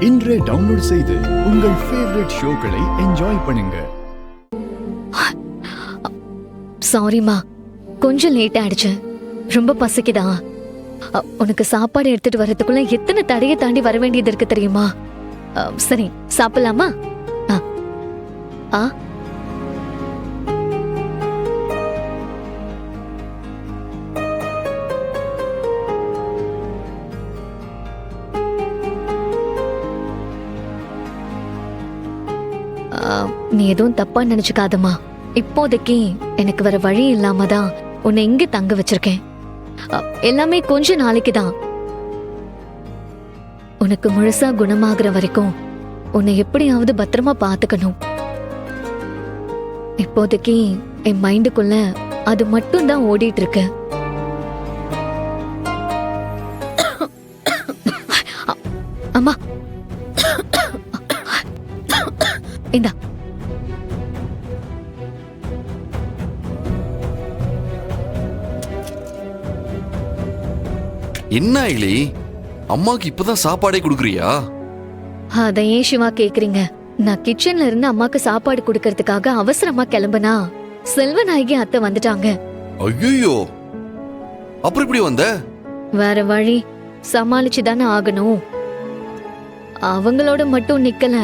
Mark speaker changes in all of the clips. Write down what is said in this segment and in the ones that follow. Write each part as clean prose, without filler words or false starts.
Speaker 1: இன்றே டவுன்லோட் செய்து உங்கள் ஃபேவரட் ஷோக்களை என்ஜாய் பண்ணுங்க.
Speaker 2: சாரிமா, கொஞ்சம் லேட் ஆயிடுச்சு. ரொம்ப பசிக்குதா? உனக்கு சாப்பாடு எடுத்துட்டு வர்றதுக்குள்ள எத்தனை தடையை தாண்டி வர வேண்டியது இருக்கு தெரியுமா? சரி, சாப்பிடலாமா? நீ எதுவும் தப்பா நினைச்சுக்காதம்மா. இப்போதைக்கு எனக்கு வேற வழி இல்லாம தான் உன்னை இங்க தங்க வச்சிருக்கேன். எல்லாமே கொஞ்ச நாளைக்கு தான். உனக்கு முழுசா குணமாகற வரைக்கும் உன்னை எப்படியாவது பத்திரமா பாத்துக்கணும். இப்போதைக்கு என் மைண்டுக்குள்ள அது மட்டும் தான் ஓடிட்டு இருக்கு. அம்மா, இந்தா.
Speaker 3: என்ன ஐலி, அம்மாக்கு இப்பதான் சாப்பாடே குடுக்குறியா?
Speaker 2: அத ஏன் சிவா கேக்குறீங்க? நான் கிச்சன்ல இருந்து அம்மாக்கு சாப்பாடு குடுக்கறதுக்காக அவசரமா கிளம்புனா செல்வநாயகி அத்தை வந்துட்டாங்க.
Speaker 3: ஐயோ, அப்புறம் இப்படி வந்த?
Speaker 2: வேற வழி, சமாளிச்சுதானே ஆகணும். அவங்களோட மட்டும் நிக்கல,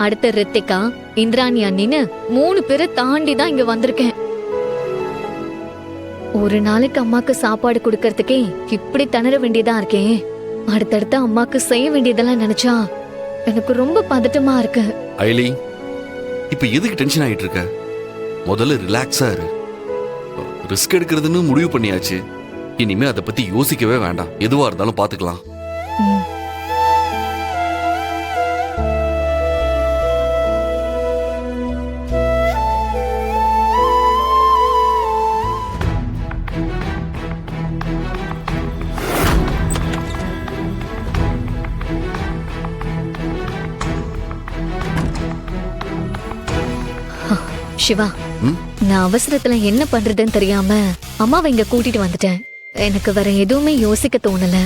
Speaker 2: அடுத்த ரித்திகா, இந்திராணி அண்ணின்னு 3 பேரை தாண்டி தான் இங்க வந்திருக்கேன். ஒரு நாளைக்கு அம்மாக்கு சாப்பாடு குடுக்கறதுக்கே இப்படி திணற வேண்டியதா இருக்கேன். அடுத்தடுத்து அம்மாக்கு செய்ய வேண்டியதெல்லாம் நினைச்சா எனக்கு ரொம்ப பதட்டமா இருக்கு.
Speaker 3: ஐலி, இப்ப எதுக்கு டென்ஷன் ஆயிட்டு இருக்க? முதல்ல ரிலாக்ஸா இரு. ரிஸ்க் எடுக்கிறதுன்னு முடிவு பண்ணியாச்சு. இனிமே அதை பத்தி யோசிக்கவே வேண்டாம். எதுவா இருந்தாலும் பாத்துக்கலாம்.
Speaker 2: சிவா, நான் அவசரத்துல என்ன பண்றதுன்னு தெரியாம அம்மாவை இங்க கூட்டிட்டு வந்துட்டேன். எனக்கு வேற எதுவுமே யோசிக்க தோணல.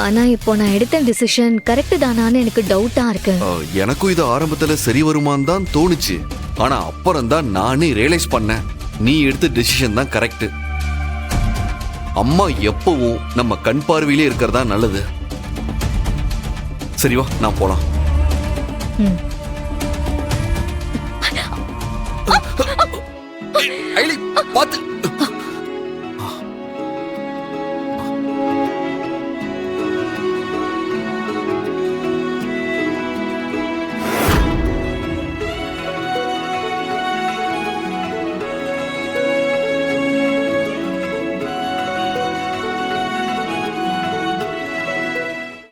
Speaker 2: ஆனா இப்போ நான் எடுத்த டிசிஷன் கரெக்ட் தானான்னு எனக்கு டவுட்டா இருக்கு.
Speaker 3: எனக்கும் இது ஆரம்பத்துல சரி வருமான்னு தான் தோணுச்சு. ஆனா அப்புறம் தான் நானே ரியலைஸ் பண்ணேன், நீ எடுத்த டிசிஷன் தான் கரெக்ட். அம்மா எப்பவும் நம்ம கண் பார்வையிலே இருக்கிறதா நல்லது. சரி வா, நான் போலாம். ஐலி, பாத்து.